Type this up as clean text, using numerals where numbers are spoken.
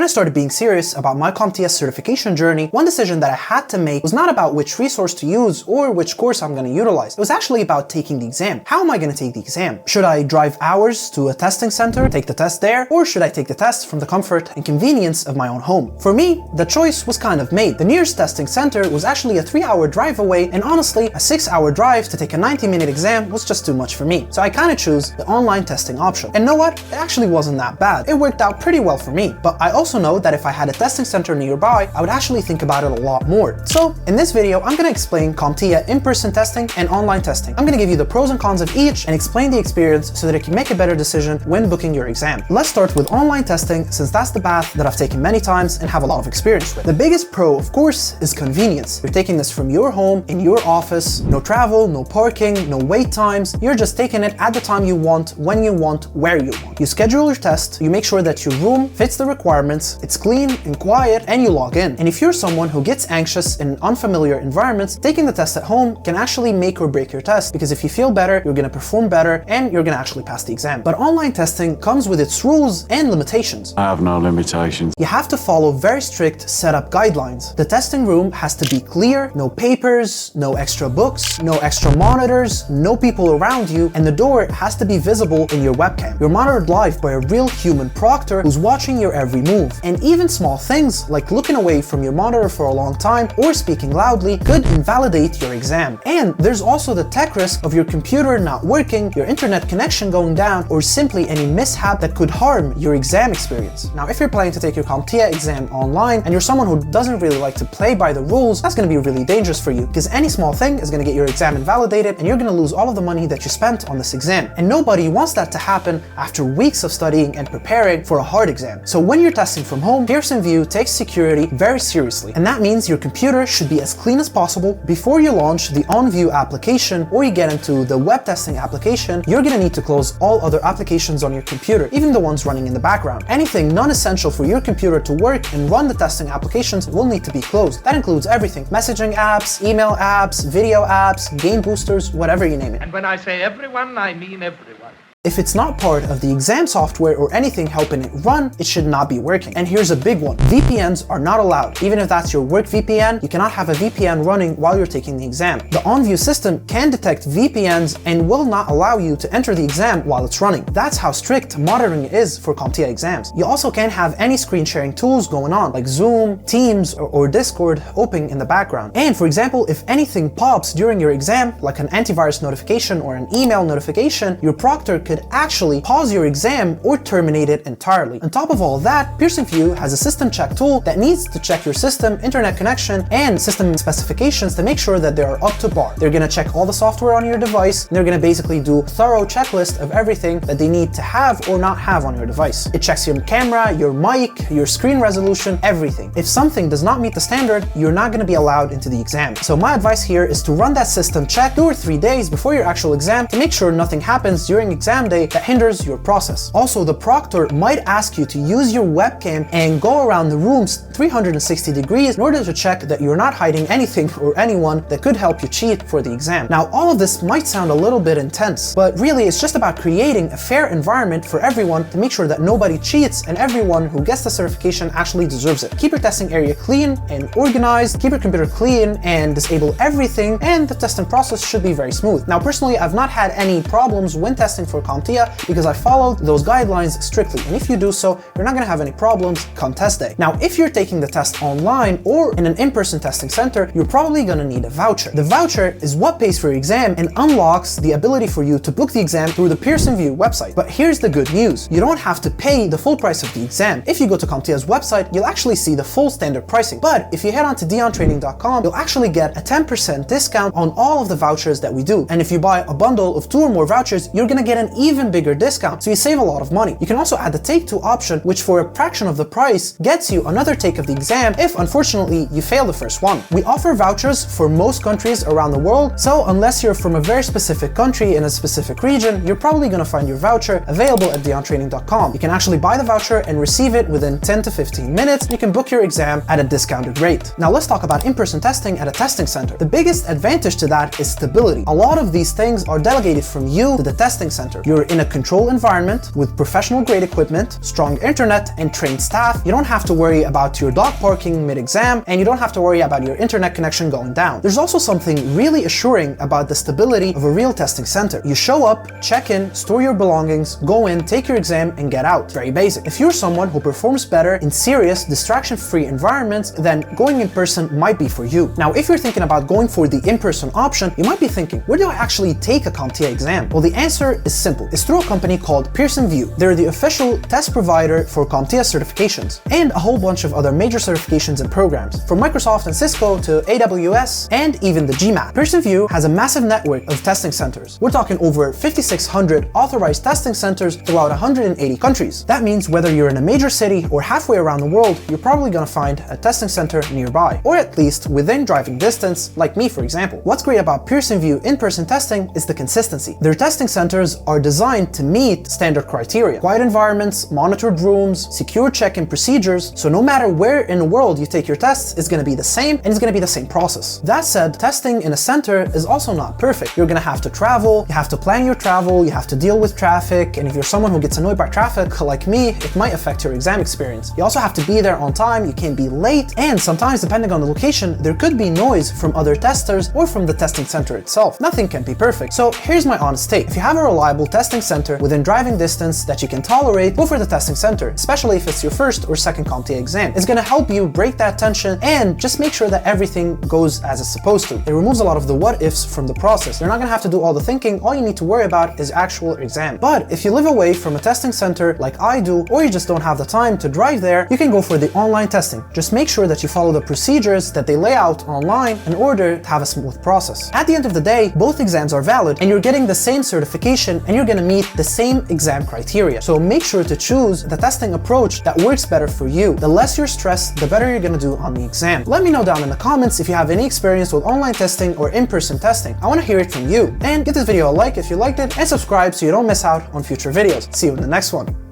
I started being serious about my CompTIA certification journey, one decision that I had to make was not about which resource to use or which course I'm going to utilize. It was actually about taking the exam. How am I going to take the exam? Should I drive hours to a testing center, take the test there, or should I take the test from the comfort and convenience of my own home? For me, the choice was kind of made. The nearest testing center was actually a 3-hour drive away, and honestly, a 6-hour drive to take a 90-minute exam was just too much for me. So I kind of chose the online testing option. And know what? It actually wasn't that bad. It worked out pretty well for me. But I also know that if I had a testing center nearby, I would actually think about it a lot more. So in this video, I'm going to explain CompTIA in-person testing and online testing. I'm going to give you the pros and cons of each and explain the experience so that you can make a better decision when booking your exam. Let's start with online testing, since that's the path that I've taken many times and have a lot of experience with. The biggest pro, of course, is convenience. You're taking this from your home, in your office, no travel, no parking, no wait times. You're just taking it at the time you want, when you want, where you want. You schedule your test, you make sure that your room fits the requirements, it's clean and quiet, and you log in. And if you're someone who gets anxious in unfamiliar environments, taking the test at home can actually make or break your test, because if you feel better, you're going to perform better and you're going to actually pass the exam. But online testing comes with its rules and limitations. I have no limitations. You have to follow very strict setup guidelines. The testing room has to be clear, no papers, no extra books, no extra monitors, no people around you, and the door has to be visible in your webcam. You're monitored live by a real human proctor who's watching your every move. And even small things like looking away from your monitor for a long time or speaking loudly could invalidate your exam. And there's also the tech risk of your computer not working, your internet connection going down, or simply any mishap that could harm your exam experience. Now, if you're planning to take your CompTIA exam online and you're someone who doesn't really like to play by the rules, that's going to be really dangerous for you, because any small thing is going to get your exam invalidated and you're going to lose all of the money that you spent on this exam. And nobody wants that to happen after weeks of studying and preparing for a hard exam. So when you're testing from home, Pearson VUE takes security very seriously, and that means your computer should be as clean as possible. Before you launch the OnVUE application or you get into the web testing application, you're going to need to close all other applications on your computer, even the ones running in the background. Anything non-essential for your computer to work and run the testing applications will need to be closed. That includes everything: messaging apps, email apps, video apps, game boosters, whatever you name it. And when I say everyone, I mean everyone. If it's not part of the exam software or anything helping it run, it should not be working. And here's a big one: VPNs are not allowed. Even if that's your work VPN, you cannot have a VPN running while you're taking the exam. The OnVUE system can detect VPNs and will not allow you to enter the exam while it's running. That's how strict monitoring is for CompTIA exams. You also can't have any screen sharing tools going on, like Zoom, Teams, or Discord open in the background. And for example, if anything pops during your exam, like an antivirus notification or an email notification, your proctor could actually pause your exam or terminate it entirely. On top of all that, Pearson VUE has a system check tool that needs to check your system, internet connection, and system specifications to make sure that they are up to par. They're going to check all the software on your device, and they're going to basically do a thorough checklist of everything that they need to have or not have on your device. It checks your camera, your mic, your screen resolution, everything. If something does not meet the standard, you're not going to be allowed into the exam. So my advice here is to run that system check 2 or 3 days before your actual exam to make sure nothing happens during exam day that hinders your process. Also, the proctor might ask you to use your webcam and go around the rooms 360 degrees in order to check that you're not hiding anything or anyone that could help you cheat for the exam. Now, all of this might sound a little bit intense, but really it's just about creating a fair environment for everyone to make sure that nobody cheats and everyone who gets the certification actually deserves it. Keep your testing area clean and organized, keep your computer clean, and disable everything, and the testing process should be very smooth. Now, personally, I've not had any problems when testing for CompTIA because I followed those guidelines strictly, and if you do so, you're not going to have any problems come test day. Now, if you're taking the test online or in an in-person testing center, you're probably going to need a voucher. The voucher is what pays for your exam and unlocks the ability for you to book the exam through the Pearson VUE website. But here's the good news: you don't have to pay the full price of the exam. If you go to CompTIA's website, you'll actually see the full standard pricing. But if you head on to diontraining.com, you'll actually get a 10% discount on all of the vouchers that we do. And if you buy a bundle of 2 or more vouchers, you're going to get an even bigger discount, so you save a lot of money. You can also add the take 2 option, which for a fraction of the price gets you another take of the exam if unfortunately you fail the first one. We offer vouchers for most countries around the world, so unless you're from a very specific country in a specific region, you're probably going to find your voucher available at diontraining.com. You can actually buy the voucher and receive it within 10 to 15 minutes. You can book your exam at a discounted rate. Now let's talk about in-person testing at a testing center. The biggest advantage to that is stability. A lot of these things are delegated from you to the testing center. You're in a controlled environment with professional grade equipment, strong internet, and trained staff. You don't have to worry about your dog parking mid-exam, and you don't have to worry about your internet connection going down. There's also something really assuring about the stability of a real testing center. You show up, check in, store your belongings, go in, take your exam, and get out. Very basic. If you're someone who performs better in serious, distraction-free environments, then going in person might be for you. Now, if you're thinking about going for the in-person option, you might be thinking, where do I actually take a CompTIA exam? Well, the answer is simple. It's through a company called Pearson VUE. They're the official test provider for CompTIA certifications and a whole bunch of other major certifications and programs, from Microsoft and Cisco to AWS and even the GMAT. Pearson VUE has a massive network of testing centers. We're talking over 5,600 authorized testing centers throughout 180 countries. That means whether you're in a major city or halfway around the world, you're probably gonna find a testing center nearby, or at least within driving distance, like me, for example. What's great about Pearson VUE in-person testing is the consistency. Their testing centers are designed to meet standard criteria: quiet environments, monitored rooms, secure check-in procedures, so no matter where in the world you take your tests, it's gonna be the same, and it's gonna be the same process. That said, testing in a center is also not perfect. You're gonna have to travel, you have to plan your travel, you have to deal with traffic, and if you're someone who gets annoyed by traffic like me, it might affect your exam experience. You also have to be there on time, you can't be late, and sometimes, depending on the location, there could be noise from other testers or from the testing center itself. Nothing can be perfect. So here's my honest take. If you have a reliable testing center within driving distance that you can tolerate, go for the testing center, especially if it's your first or second CompTIA exam. It's gonna help you break that tension and just make sure that everything goes as it's supposed to. It removes a lot of the what ifs from the process. You're not gonna have to do all the thinking. All you need to worry about is actual exam. But if you live away from a testing center like I do, or you just don't have the time to drive there, you can go for the online testing. Just make sure that you follow the procedures that they lay out online in order to have a smooth process. At the end of the day, both exams are valid and you're getting the same certification and you're gonna meet the same exam criteria. So make sure to choose the testing approach that works better for you. The less you're stressed, the better you're gonna do on the exam. Let me know down in the comments if you have any experience with online testing or in-person testing. I wanna hear it from you. And give this video a like if you liked it, and subscribe so you don't miss out on future videos. See you in the next one.